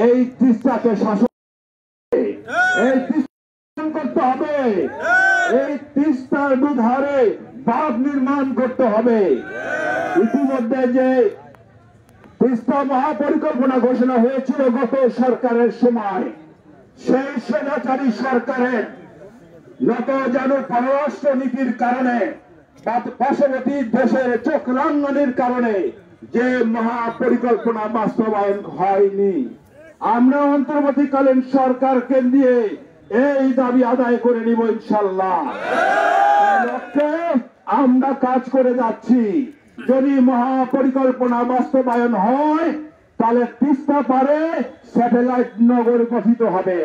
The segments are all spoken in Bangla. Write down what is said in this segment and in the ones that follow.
এই তিস্তাকে শাসন করতে হবে, এই তিস্তার দুধারে বাঁধ নির্মাণ করতে হবে। ইতিমধ্যে যে তিস্তা মহাপরিকল্পনা ঘোষণা হয়েছিল গত সরকারের সময়, সেই স্বৈরাচারী সরকারের নত যেন পররাষ্ট্র নীতির কারণে পার্শ্ববর্তী দেশের চোখ রাঙানির কারণে যে মহাপরিকল্পনা বাস্তবায়ন হয়নি। আমরা অন্তর্বর্তীকালীন সরকারকে দিয়ে এই দাবি আদায় করে নিব ইনশাল্লাহ। লক্ষ্যে আমরা কাজ করে যাচ্ছি। যদি মহাপরিকল্পনা বাস্তবায়ন হয় তাহলে তিস্তা পারে স্যাটেলাইট নগর গঠিত হবে।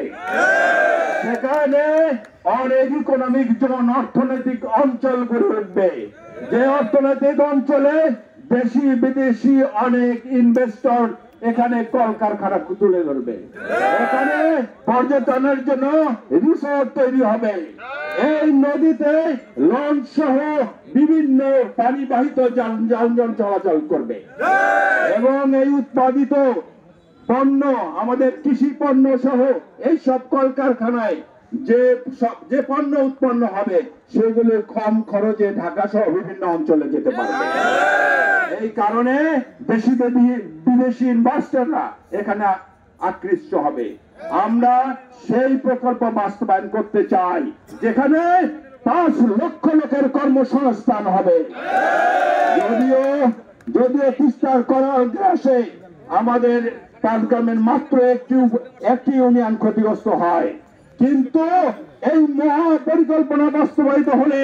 সেখানে অনেক ইকোনমিক জোন, অর্থনৈতিক অঞ্চল গড়ে উঠবে। যে অর্থনৈতিক অঞ্চলে দেশি বিদেশি অনেক ইনভেস্টর এখানে কলকারখানা তুলে ধরবে। এখানে পর্যটনের জন্য রিসোর্ট তৈরি হবে। এই নদীতে লঞ্চ সহ বিভিন্ন পানিবাহিত যানবাহন চলাচল করবে এবং এই উৎপাদিত পণ্য, আমাদের কৃষি পণ্য সহ এই সব কলকারখানায় যে পণ্য উৎপন্ন হবে সেগুলো কম খরচে ঢাকা সহ বিভিন্ন অঞ্চলে যেতে পারবে। এই কারণে দেশি বিদেশি ইনভেস্টররা এখানে আকৃষ্ট হবে। আমরা সেই প্রকল্প বাস্তবায়ন করতে চাই যেখানে 5 লক্ষ লোকের কর্মসংস্থান হবে। যদিও তিস্তার করার গ্রাসে আমাদের পাঁচগ্রামের মাত্র একটি ইউনিয়ন ক্ষতিগ্রস্ত হয়, কিন্তু এই মহাপরিকল্পনা বাস্তবায়িত হলে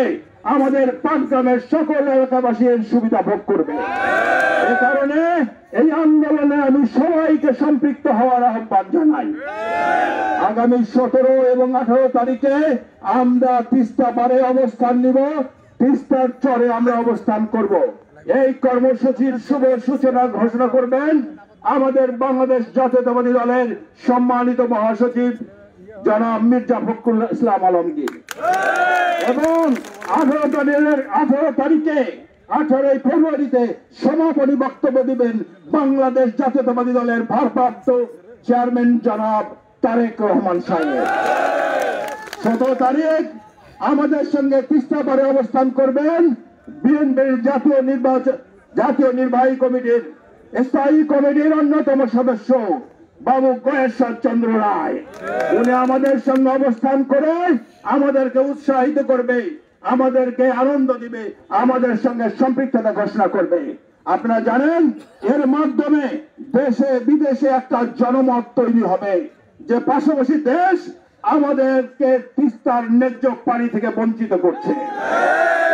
আমাদের পাঁচগ্রামের সকল এলাকাবাসী এর সুবিধা ভোগ করবে। এই কারণে এই আন্দোলনে আমি সবাইকে সম্পৃক্ত হওয়ার আহ্বান জানাই। আগামী 17 এবং 18 তারিখে আমরা তিস্তা পারে অবস্থান নিব, তিস্তার চরে আমরা অবস্থান করব। এই কর্মসূচির শুভ সূচনা ঘোষণা করবেন আমাদের বাংলাদেশ জাতীয়তাবাদী দলের সম্মানিত মহাসচিব জনাব মির্জা ফখরুল ইসলাম আলমগীর। এবং 18 ফেব্রুয়ারিতে সমাপনী বক্তব্য দিবেন বাংলাদেশ জাতীয়তাবাদী দলের ভারপ্রাপ্ত চেয়ারম্যান জনাব তারেক রহমান সাহেব। 17 তারিখ আমাদের সঙ্গে তিস্তা পারে অবস্থান করবেন বিএনপির জাতীয় নির্বাহী কমিটির স্থায়ী কমিটির অন্যতম সদস্য বাবু গয়েশ্বর চন্দ্র রায়। উনি আমাদের সঙ্গে অবস্থান করে আমাদেরকে উৎসাহিত করবে, আমাদেরকে আনন্দ দিবে, আমাদের সঙ্গে সম্পৃক্ততা ঘোষণা করবে। আপনারা জানেন এর মাধ্যমে দেশে বিদেশে একটা জনমত তৈরি হবে যে পাশাপাশি দেশ আমাদেরকে তিস্তার ন্যায্য পানি থেকে বঞ্চিত করছে।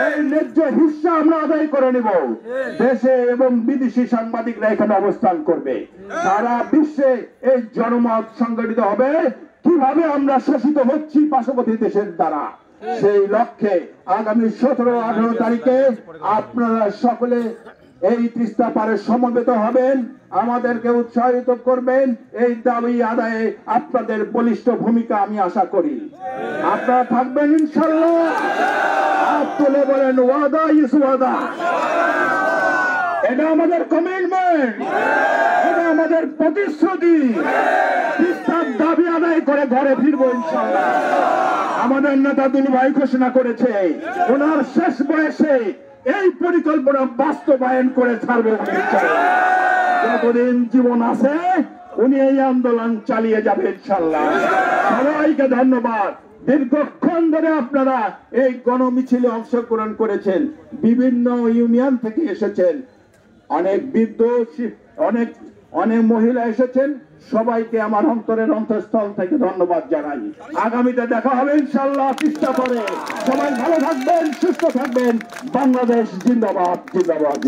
এই ন্যায্য হিস্সা আমরা আদায় করে নিব। দেশে এবং বিদেশি সাংবাদিকরা এখানে অবস্থান করবে। সারা বিশ্বে এই জনমত সংগঠিত হবে কিভাবে আমরা শোষিত হচ্ছি পার্শ্ববর্তী দেশের দ্বারা। সেই লক্ষ্যে আগামী 17-18 তারিখে আপনারা সকলে এই তিস্তা পারে সমবেত হবেন, আমাদেরকে উৎসাহিত করবেন। এই দাবি আদায়ে আপনাদের বলিষ্ঠ ভূমিকা আমি আশা করি। আপনারা থাকবেন ইনশাআল্লাহ। হাত তুলে বলেন ওয়াদা ইস ওয়াদা। এটা আমাদের কমিটমেন্ট, এটা আমাদের প্রতিশ্রুতি। তিস্তার দাবি আদায় করে ঘরে ফিরবো ইনশাআল্লাহ। আমাদের নেতা দুলু ভাই ঘোষণা করেছে ওনার শেষ বয়সে এই পরিকল্পনা বাস্তবায়ন করে ছাড়বে। যতদিন জীবন আছে উনি এই আন্দোলন চালিয়ে যাবে ইনশাআল্লাহ। সবাইকে ধন্যবাদ। দীর্ঘক্ষণ ধরে আপনারা এই গণমিছিলে অংশগ্রহণ করেছেন, বিভিন্ন ইউনিয়ন থেকে এসেছেন, অনেক বৃদ্ধ, অনেক মহিলা এসেছেন। সবাইকে আমার অন্তরের অন্তঃস্থল থেকে ধন্যবাদ জানাই। আগামীতে দেখা হবে ইনশাআল্লাহ তিস্তা পারে। সবাই ভালো থাকবেন, সুস্থ থাকবেন। বাংলাদেশ জিন্দাবাদ, জিন্দাবাদ।